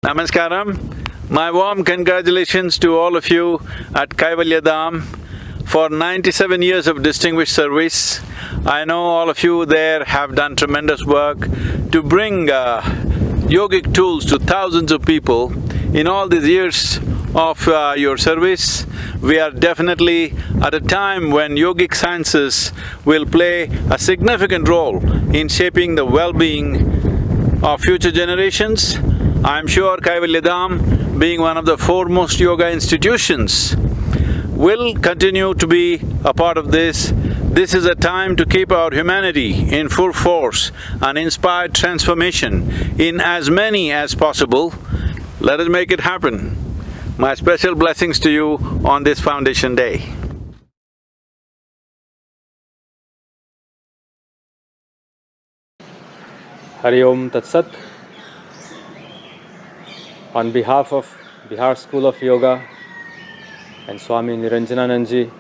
Namaskaram. My warm congratulations to all of you at Kaivalya Dham for 97 years of distinguished service. I know all of you there have done tremendous work to bring yogic tools to thousands of people. In all these years of your service, we are definitely at a time when yogic sciences will play a significant role in shaping the well-being of future generations. I'm sure Kaivalya Dham, being one of the foremost yoga institutions, will continue to be a part of this. This is a time to keep our humanity in full force and inspire transformation in as many as possible. Let us make it happen. My special blessings to you on this Foundation Day. Hari Om Tat Sat. On behalf of Bihar School of Yoga and Swami Niranjananandji,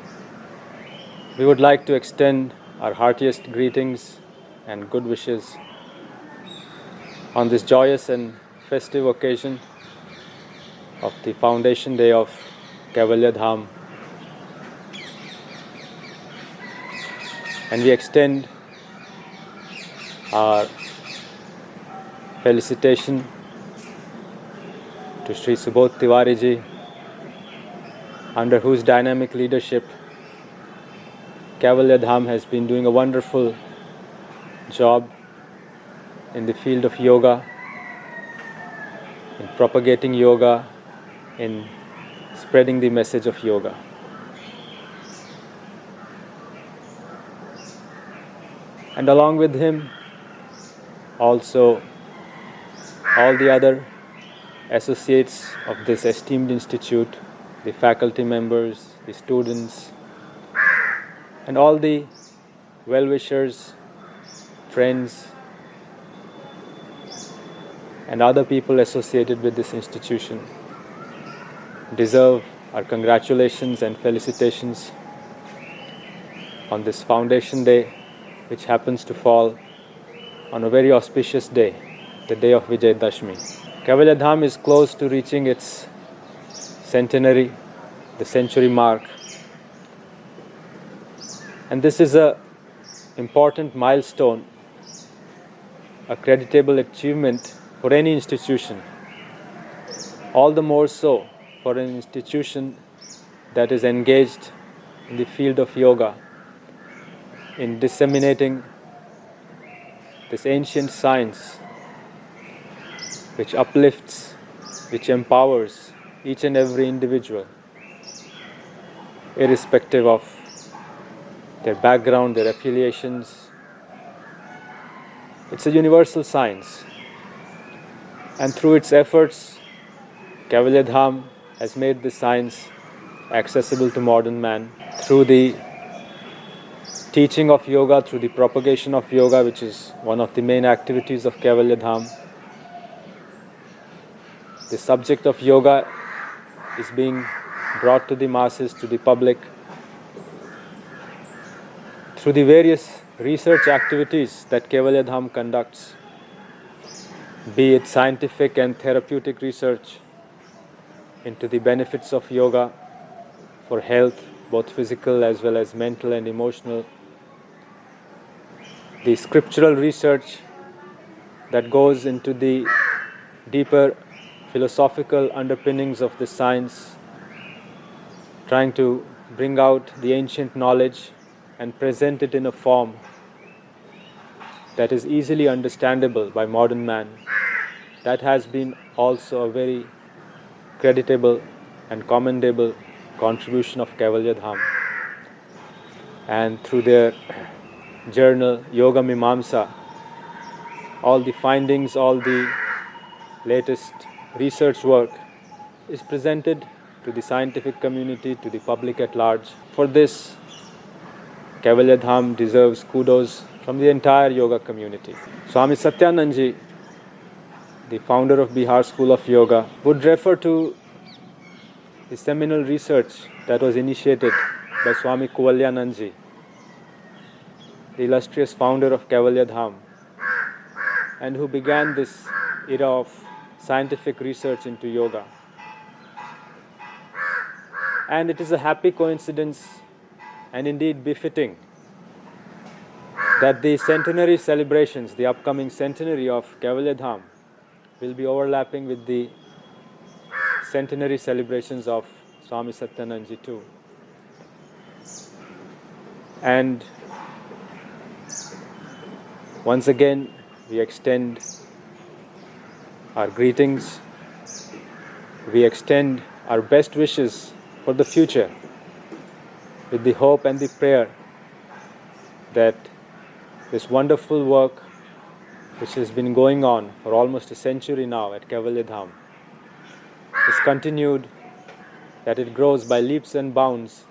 we would like to extend our heartiest greetings and good wishes on this joyous and festive occasion of the Foundation Day of Kaivalya Dham. And we extend our felicitation to Sri Subodh Tiwari ji, under whose dynamic leadership Kaivalya Dham has been doing a wonderful job in the field of yoga, in propagating yoga, in spreading the message of yoga. And along with him, also all the other associates of this esteemed institute, the faculty members, the students, and all the well-wishers, friends, and other people associated with this institution deserve our congratulations and felicitations on this Foundation Day, which happens to fall on a very auspicious day, the day of Vijay Dashmi. Kaivalya Dham is close to reaching its centenary, the century mark. And this is an important milestone, a creditable achievement for any institution, all the more so for an institution that is engaged in the field of yoga, in disseminating this ancient science which uplifts, which empowers each and every individual, irrespective of their background, their affiliations. It's a universal science, and through its efforts, Kaivalya Dham has made this science accessible to modern man through the teaching of yoga, through the propagation of yoga, which is one of the main activities of Kaivalya Dham. The subject of yoga is being brought to the masses, to the public, through the various research activities that Kaivalya Dham conducts, be it scientific and therapeutic research into the benefits of yoga for health, both physical as well as mental and emotional, the scriptural research that goes into the deeper philosophical underpinnings of the science, trying to bring out the ancient knowledge and present it in a form that is easily understandable by modern man. That has been also a very creditable and commendable contribution of Kaivalya Dham. And through their journal Yoga Mimamsa, all the findings, all the latest research work is presented to the scientific community, to the public at large. For this, Kaivalya Dham deserves kudos from the entire yoga community. Swami Satyanandji, the founder of Bihar School of Yoga, would refer to the seminal research that was initiated by Swami Kuvalyanandji, the illustrious founder of Kaivalya Dham, and who began this era of scientific research into yoga. And it is a happy coincidence and indeed befitting that the centenary celebrations, the upcoming centenary of Kaivalya Dham, will be overlapping with the centenary celebrations of Swami Satyanand Ji too. And once again, we extend our greetings, we extend our best wishes for the future with the hope and the prayer that this wonderful work, which has been going on for almost a century now at Kaivalya Dham, is continued, that it grows by leaps and bounds.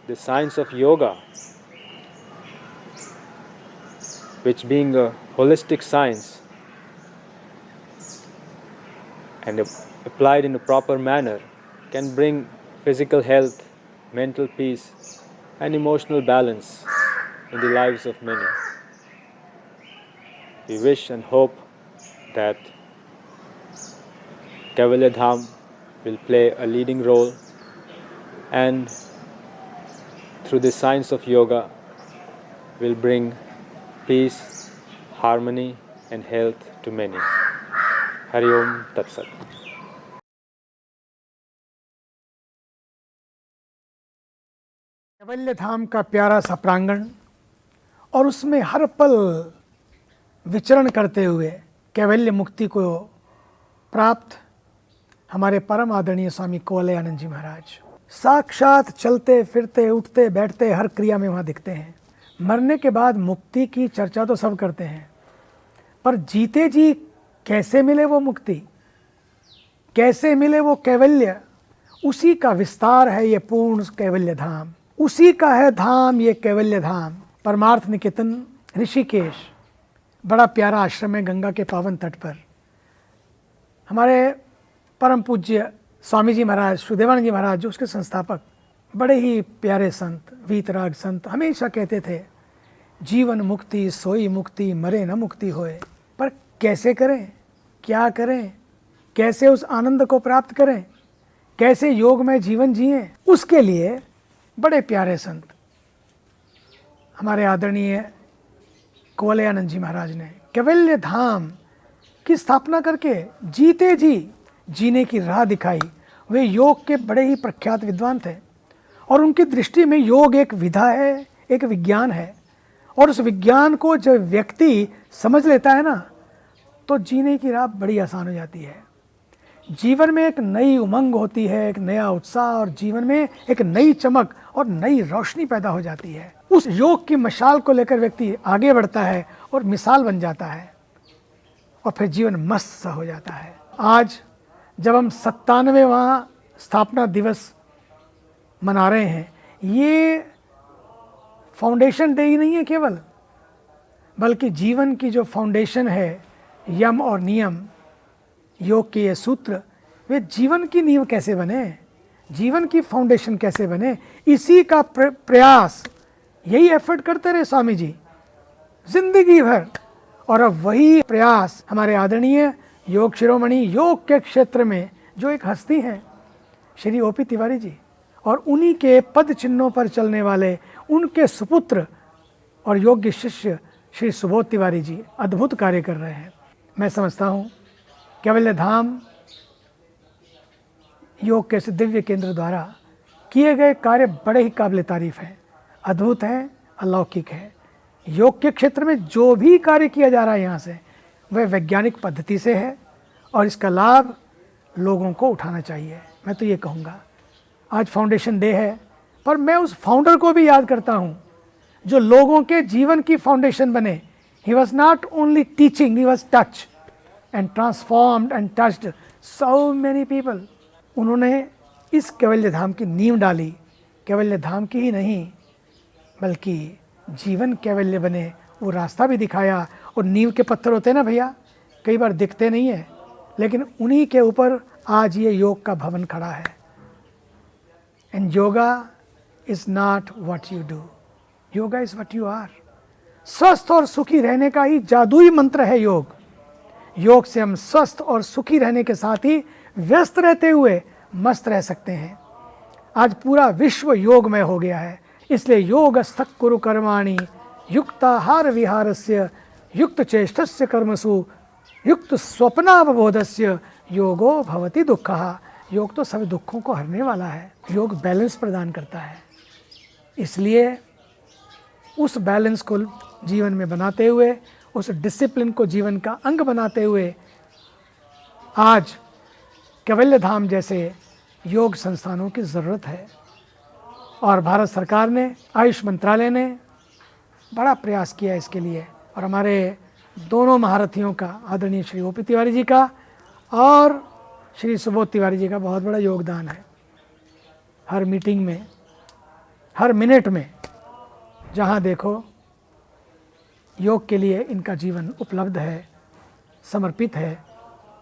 The science of yoga, which being a holistic science and applied in a proper manner, can bring physical health, mental peace, and emotional balance in the lives of many. We wish and hope that Kaivalya Dham will play a leading role, and through the science of yoga will bring peace, harmony and health to many. Hari Om Tat Sat. कैवल्य धाम का प्यारा सा प्रांगण और उसमें हर पल विचरण करते हुए कैवल्य मुक्ति को प्राप्त हमारे परम आदरणीय स्वामी कौवलयानंद जी महाराज साक्षात चलते फिरते उठते बैठते हर क्रिया में वहाँ दिखते हैं। मरने के बाद मुक्ति की चर्चा तो सब करते हैं, पर जीते जी कैसे मिले वो मुक्ति, कैसे मिले वो कैवल्य, उसी का विस्तार है ये पूर्ण कैवल्य धाम, उसी का है धाम ये कैवल्य धाम। परमार्थ निकेतन ऋषिकेश बड़ा प्यारा आश्रम है गंगा के पावन तट पर। हमारे परम पूज्य स्वामी जी महाराज सुदेवानंद जी महाराज जो उसके संस्थापक, बड़े ही प्यारे संत, वीतराग संत, हमेशा कहते थे जीवन मुक्ति सोई मुक्ति मरे न मुक्ति होए। पर कैसे करें, क्या करें, कैसे उस आनंद को प्राप्त करें, कैसे योग में जीवन जिएं, उसके लिए बड़े प्यारे संत हमारे आदरणीय कौवलयानंद जी महाराज ने कैवल्य धाम की स्थापना करके जीते जी जीने की राह दिखाई। वे योग के बड़े ही प्रख्यात विद्वान थे और उनकी दृष्टि में योग एक विधा है, एक विज्ञान है, और उस विज्ञान को जब व्यक्ति समझ लेता है ना, तो जीने की राह बड़ी आसान हो जाती है। जीवन में एक नई उमंग होती है, एक नया उत्साह, और जीवन में एक नई चमक और नई रोशनी पैदा हो जाती है। उस योग की मशाल को लेकर व्यक्ति आगे बढ़ता है और मिसाल बन जाता है और फिर जीवन मस्त सा हो जाता है। आज जब हम 97वां स्थापना दिवस मना रहे हैं, ये फाउंडेशन डे ही नहीं है केवल, बल्कि जीवन की जो फाउंडेशन है, यम और नियम, योग के ये सूत्र, वे जीवन की नींव कैसे बने, जीवन की फाउंडेशन कैसे बने, इसी का प्रयास, यही एफर्ट करते रहे स्वामी जी जिंदगी भर। और अब वही प्रयास हमारे आदरणीय योग शिरोमणि योग के क्षेत्र में जो एक हस्ती हैं श्री ओपी तिवारी जी, और उन्हीं के पद चिन्हों पर चलने वाले उनके सुपुत्र और योग्य शिष्य श्री सुबोध तिवारी जी अद्भुत कार्य कर रहे हैं। मैं समझता हूँ कैवल्य धाम योग के दिव्य केंद्र द्वारा किए गए कार्य बड़े ही काबिल तारीफ हैं, अद्भुत हैं, अलौकिक है। योग के क्षेत्र में जो भी कार्य किया जा रहा है यहाँ से, वह वैज्ञानिक पद्धति से है और इसका लाभ लोगों को उठाना चाहिए। मैं तो ये कहूँगा, आज फाउंडेशन डे है, पर मैं उस फाउंडर को भी याद करता हूँ जो लोगों के जीवन की फाउंडेशन बने। He was not only teaching, he was touch and transformed and touched so many people. उन्होंने इस कैवल्य धाम की नींव डाली, कैवल्य धाम की ही नहीं बल्कि जीवन कैवल्य बने वो रास्ता भी दिखाया। और नींव के पत्थर होते हैं ना भैया, कई बार दिखते नहीं है, लेकिन उन्हीं के ऊपर आज ये योग का भवन खड़ा है। And yoga is not what you do, yoga is what you are. स्वस्थ और सुखी रहने का ही जादुई मंत्र है योग। योग से हम स्वस्थ और सुखी रहने के साथ ही व्यस्त रहते हुए मस्त रह सकते हैं। आज पूरा विश्व योगमय हो गया है, इसलिए योगस्थः कुरु कर्माणि युक्ताहार विहारस्य युक्त चेष्टस्य कर्मसु युक्त स्वप्नावबोधस्य योगो भवति दुःखः। योग तो सभी दुखों को हरने वाला है। योग बैलेंस प्रदान करता है, इसलिए उस बैलेंस को जीवन में बनाते हुए, उस डिसिप्लिन को जीवन का अंग बनाते हुए आज कैवल्य धाम जैसे योग संस्थानों की ज़रूरत है। और भारत सरकार ने, आयुष मंत्रालय ने बड़ा प्रयास किया इसके लिए, और हमारे दोनों महारथियों का, आदरणीय श्री ओपी तिवारी जी का और श्री सुबोध तिवारी जी का बहुत बड़ा योगदान है। हर मीटिंग में, हर मिनट में जहाँ देखो योग के लिए इनका जीवन उपलब्ध है, समर्पित है।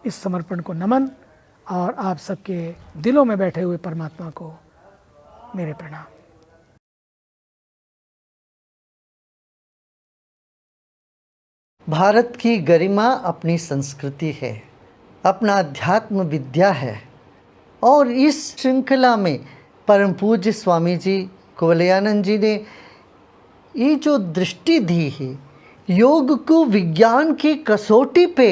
इस समर्पण को नमन, और आप सबके दिलों में बैठे हुए परमात्मा को मेरे प्रणाम। भारत की गरिमा अपनी संस्कृति है, अपना अध्यात्म विद्या है, और इस श्रृंखला में परम पूज्य स्वामी जी कुवलयानंद जी ने ये जो दृष्टि दी है, योग को विज्ञान की कसौटी पे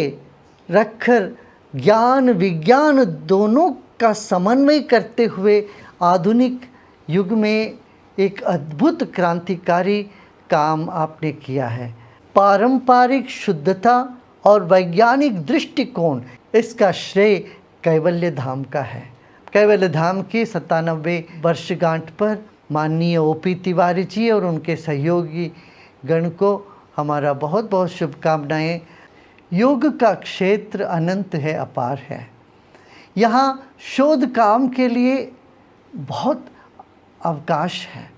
रखकर ज्ञान विज्ञान दोनों का समन्वय करते हुए आधुनिक युग में एक अद्भुत क्रांतिकारी काम आपने किया है। पारंपरिक शुद्धता और वैज्ञानिक दृष्टिकोण, इसका श्रेय कैवल्य धाम का है। कैवल्य धाम की 97वें वर्षगांठ पर माननीय ओपी तिवारी जी और उनके सहयोगी गण को हमारा बहुत बहुत शुभकामनाएं। योग का क्षेत्र अनंत है, अपार है। यहाँ शोध काम के लिए बहुत अवकाश है।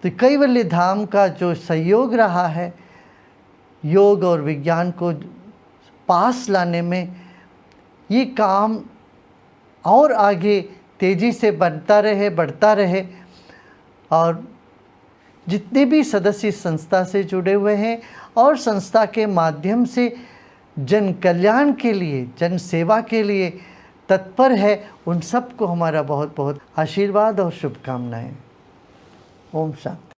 तो कैवल्य धाम का जो सहयोग रहा है योग और विज्ञान को पास लाने में, ये काम और आगे तेज़ी से बढ़ता रहे, और जितने भी सदस्य इस संस्था से जुड़े हुए हैं और संस्था के माध्यम से जन कल्याण के लिए, जन सेवा के लिए तत्पर है, उन सबको हमारा बहुत बहुत आशीर्वाद और शुभकामनाएं। ओम शांति।